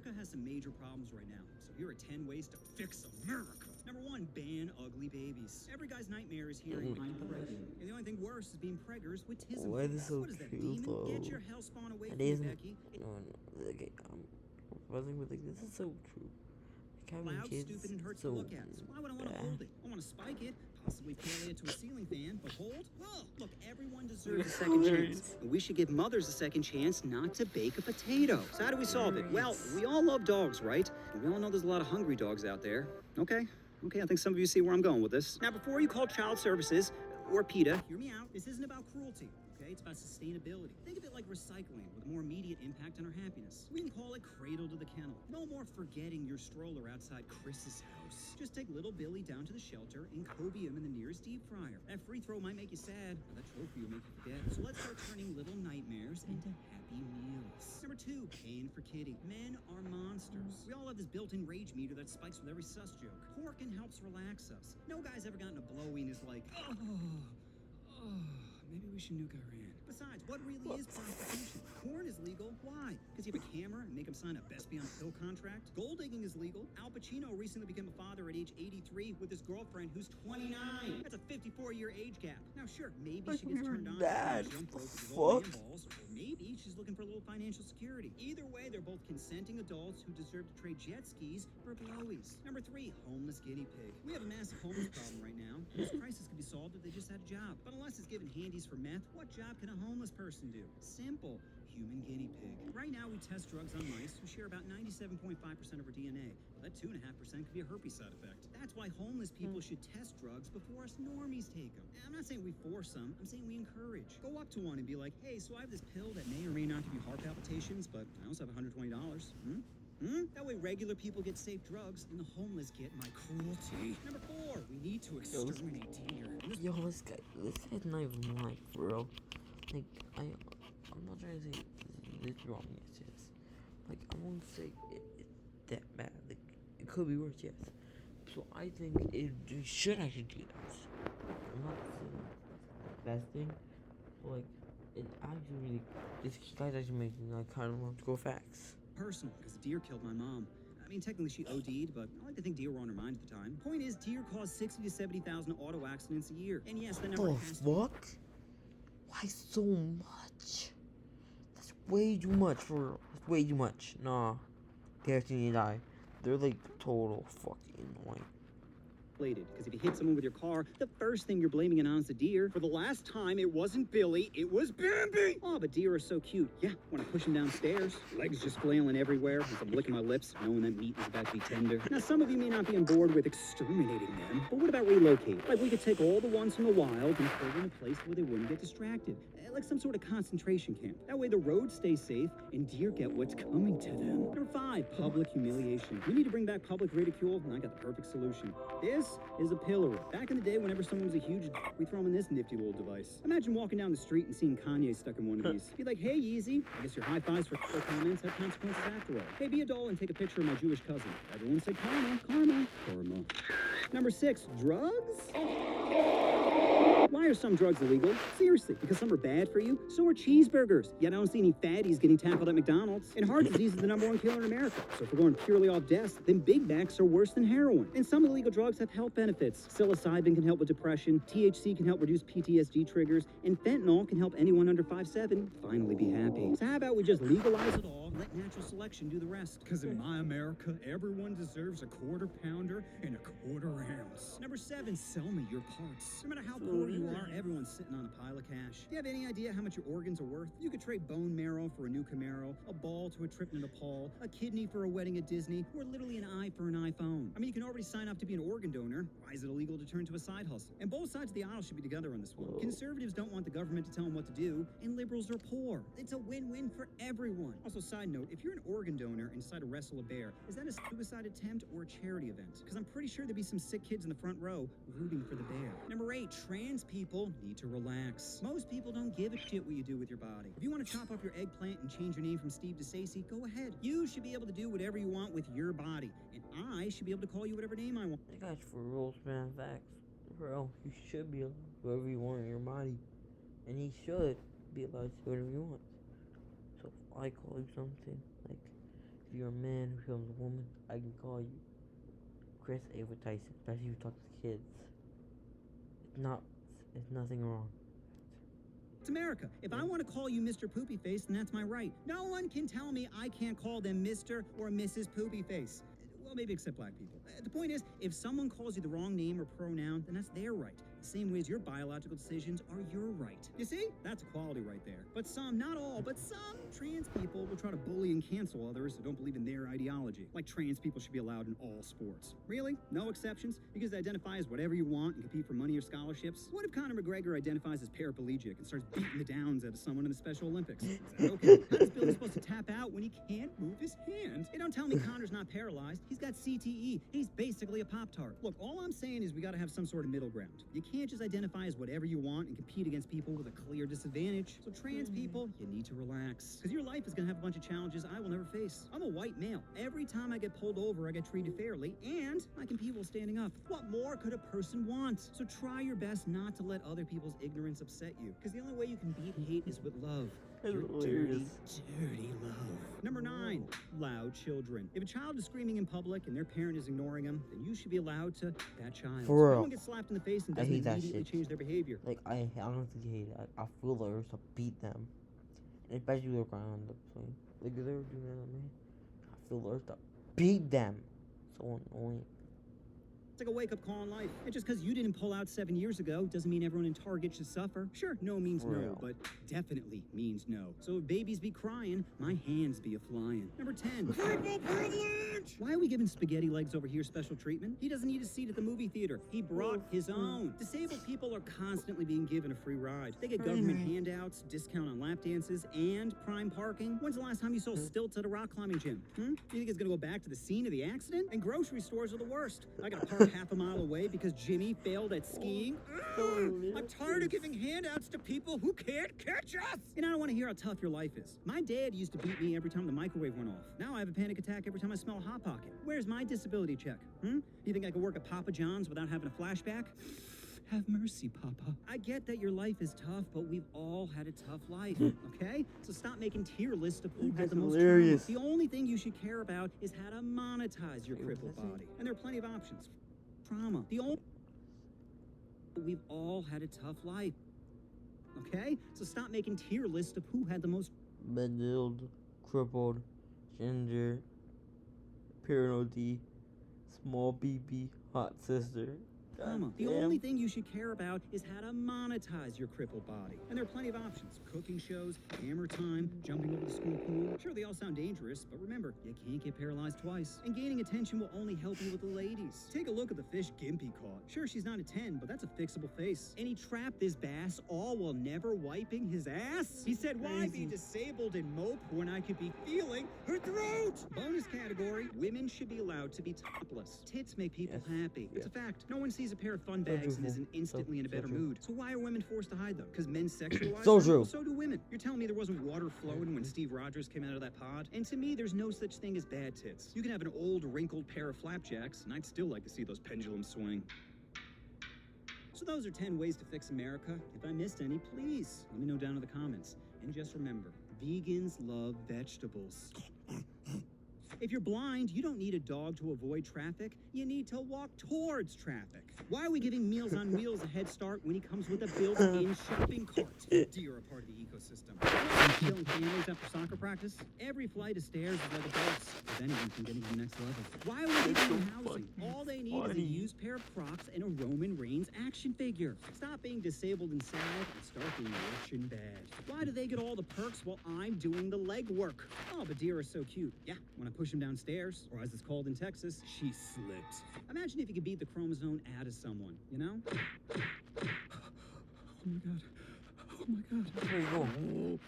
America has some major problems right now, so here are 10 ways to fix America. Number 1, ban ugly babies. Every guy's nightmare is hearing I'm pregnant. And the only thing worse is being preggers with tism. Why is this so what is that, true, demon? though? Get your hellspawn away It from me, isn't. Becky. No, okay, wasn't like this is so true. Like having Loud, kids, stupid, and hurt so to look at. So why would I want to hold it? I want to spike it, possibly parlay it to a ceiling fan, but hold? Whoa! Look, everyone deserves a second chance. And we should give mothers a second chance not to bake a potato. So how do we solve it? Well, we all love dogs, right? And we all know there's a lot of hungry dogs out there. Okay, I think some of you see where I'm going with this. Now, before you call child services, or PETA, hear me out. This isn't about cruelty. It's about sustainability. Think of it like recycling with a more immediate impact on our happiness. We can call it cradle to the kennel. No more forgetting your stroller outside Chris's house. Just take little Billy down to the shelter and Kobe him in the nearest deep fryer. That free throw might make you sad, but that trophy will make you forget. So let's start turning little nightmares into happy meals. Number 2, paying for kitty. Men are monsters. We all have this built-in rage meter that spikes with every sus joke. Porking helps relax us. No guy's ever gotten a blowy and is like, maybe we should nuke Iran. Besides, what really is prostitution? Porn is legal. Why? Because you have a camera and make him sign a best beyond pill contract? Gold digging is legal. Al Pacino recently became a father at age 83 with his girlfriend who's 29. That's a 54-year age gap. Now, sure, maybe she gets turned on by young folks with old man balls, or maybe she's looking for a little financial security. Either way, they're both consenting adults who deserve to trade jet skis for blowies. Number 3, homeless guinea pig. We have a massive homeless problem right now. This crisis could be solved if they just had a job. But unless it's given handies for meth, what job can a homeless person do? Simple. Human guinea pig. Right now, we test drugs on mice who share about 97.5% of our DNA. Well, that 2.5% could be a herpes side effect. That's why homeless people should test drugs before us normies take them. I'm not saying we force them. I'm saying we encourage. Go up to one and be like, hey, so I have this pill that may or may not give you heart palpitations, but I also have $120. That way regular people get safe drugs and the homeless get my cruelty. Number 4, we need to exterminate deer. Yo, this guy's not even lying, bro. Like, I'm not trying to say this wrong, yes. Like, I won't say it's that bad. Like, it could be worse, yes. So I think it should actually do that. I'm not saying it's the best thing, but like, it actually really, this guy's actually making like kind of logical facts. Personal, because the deer killed my mom. I mean, technically she OD'd, but I like to think deer were on her mind at the time. Point is, deer cause 60 to 70,000 auto accidents a year. And yes, the number has to... fuck? Why so much? That's way too much for... That's way too much. Nah. Guaranteed you die. They're like total fucking annoying. Because if you hit someone with your car, the first thing you're blaming it on is the deer. For the last time, it wasn't Billy, it was Bambi! Oh, but deer are so cute. Yeah, when I push them downstairs, legs just flailing everywhere as I'm licking my lips, knowing that meat is about to be tender. Now, some of you may not be on board with exterminating them, but what about relocate? Like, we could take all the ones from the wild and put them in a place where they wouldn't get distracted. Like some sort of concentration camp. That way the roads stay safe and deer get what's coming to them. Number 5, public humiliation. We need to bring back public ridicule, and I got the perfect solution. This is a pillory. Back in the day, whenever someone was a huge we throw them in this nifty little device. Imagine walking down the street and seeing Kanye stuck in one of these. Be like, hey, Yeezy. I guess your high fives for comments have consequences after all. Hey, be a doll and take a picture of my Jewish cousin. Everyone said karma. Number 6, drugs? Why are some drugs illegal? Seriously, because some are bad for you? So are cheeseburgers. Yet I don't see any fatties getting tackled at McDonald's. And heart disease is the #1 killer in America. So if we're going purely off deaths, then Big Macs are worse than heroin. And some illegal drugs have health benefits. Psilocybin can help with depression, THC can help reduce PTSD triggers, and fentanyl can help anyone under 5'7" finally be happy. So how about we just legalize it all, let natural selection do the rest? Because in my America, everyone deserves a quarter pounder and a quarter ounce. Number 7, sell me your parts. No matter how poor you are, everyone's sitting on a pile of cash. Do you have any idea how much your organs are worth? You could trade bone marrow for a new Camaro, a ball to a trip to Nepal, a kidney for a wedding at Disney, or literally an eye for an iPhone. I mean, you can already sign up to be an organ donor. Why is it illegal to turn to a side hustle? And both sides of the aisle should be together on this one. Conservatives don't want the government to tell them what to do, and liberals are poor. It's a win-win for everyone. Also, side note, if you're an organ donor and decide to wrestle a bear, is that a suicide attempt or a charity event? Because I'm pretty sure there'd be some sick kids in the front row rooting for the bear. Number 8, trans people need to relax. Most people don't give a shit what you do with your body. If you want to chop up your eggplant and change your name from Steve to Stacey, go ahead. You should be able to do whatever you want with your body, and I should be able to call you whatever name I want. I got you for rules, man, facts. Bro, you should be allowed to do whatever you want in your body, and he should be allowed to do whatever you want. So if I call you something, like, If you're a man who becomes a woman, I can call you Chris Ava Tyson, especially if you talk to kids. It's nothing wrong. It's America. If I want to call you Mr. Poopy Face, then that's my right. No one can tell me I can't call them Mr. or Mrs. Poopy Face. Well, maybe except black people. The point is, if someone calls you the wrong name or pronoun, then that's their right. The same way as your biological decisions are your right. You see? That's equality right there. But some, not all, but some trans people will try to bully and cancel others who don't believe in their ideology. Like trans people should be allowed in all sports. Really? No exceptions? You can identify as whatever you want and compete for money or scholarships? What if Conor McGregor identifies as paraplegic and starts beating the downs out of someone in the Special Olympics? Is that okay? How is Billy supposed to tap out when he can't move his hand? Hey, don't tell me Conor's not paralyzed. He's got CTE. He's basically a Pop-Tart. Look, all I'm saying is we gotta have some sort of middle ground. You can't just identify as whatever you want and compete against people with a clear disadvantage. So trans people, you need to relax. Because your life is gonna have a bunch of challenges I will never face. I'm a white male. Every time I get pulled over, I get treated fairly, and I compete while standing up. What more could a person want? So try your best not to let other people's ignorance upset you. Because the only way you can beat hate is with love. Your dirty, dirty love. Number 9, loud children. If a child is screaming in public and their parent is ignoring them, then you should be allowed to that child. For real. No one gets slapped in the face and doesn't immediately change their behavior. Like, I honestly hate it. I feel the urge to beat them. And especially the ground. Like, if they were doing that to me, I feel the urge to beat them. So annoying. It's like a wake-up call in life. And just because you didn't pull out 7 years ago doesn't mean everyone in Target should suffer. Sure, no means no, but definitely means no. So if babies be crying, my hands be a-flying. Number 10. Triple privilege! Why are we giving spaghetti legs over here special treatment? He doesn't need a seat at the movie theater. He brought his own. Disabled people are constantly being given a free ride. They get government handouts, discount on lap dances, and prime parking. When's the last time you saw stilts at a rock climbing gym? You think it's gonna go back to the scene of the accident? And grocery stores are the worst. I gotta park half a mile away because Jimmy failed at skiing. I'm tired of giving handouts to people who can't catch us. And I don't want to hear how tough your life is. My dad used to beat me every time the microwave went off. Now I have a panic attack every time I smell a Hot Pocket. Where's my disability check? You think I could work at Papa John's without having a flashback? Have mercy, Papa. I get that your life is tough, but we've all had a tough life, okay? So stop making tier lists of who had the most trauma. The only thing you should care about is how to monetize your crippled body. And there are plenty of options. Trauma. We've all had a tough life, okay? So stop making tier lists of who had the most bedilled, crippled, ginger, paranoid, small BB, hot sister. trauma. The only thing you should care about is how to monetize your crippled body. And there are plenty of options. Cooking shows, hammer time, jumping over the school pool. Sure, they all sound dangerous, but remember, you can't get paralyzed twice. And gaining attention will only help you with the ladies. Take a look at the fish Gimpy caught. Sure, she's not a 10, but that's a fixable face. And he trapped this bass all while never wiping his ass? He said, why be disabled and mope when I could be feeling her throat? Bonus category, women should be allowed to be topless. Tits make people happy. It's a fact. No one sees a pair of fun bags and isn't instantly in a better mood. So why are women forced to hide them? Because men sexualize So them? true. So do women. You're telling me there wasn't water flowing when Steve Rogers came out of that pod? And to me, there's no such thing as bad tits. You can have an old, wrinkled pair of flapjacks, and I'd still like to see those pendulums swing. So those are 10 ways to fix America. If I missed any, please let me know down in the comments. And just remember, vegans love vegetables. If you're blind, you don't need a dog to avoid traffic. You need to walk towards traffic. Why are we giving Meals on Wheels a head start when he comes with a built-in shopping cart? Deer are part of the ecosystem. Killing families after soccer practice? Every flight of stairs is like a boss, preventing them from getting to the next level. Why are we giving them housing? All they need is a used pair of Crocs and a Roman Reigns action figure. Stop being disabled and sad and start being rich and bad. Why do they get all the perks while I'm doing the legwork? Oh, but deer are so cute. Yeah, when I push him downstairs, or as it's called in Texas, she slipped. Imagine if you could beat the chromosome out of someone, you know? Oh my god. Oh my god. There you go.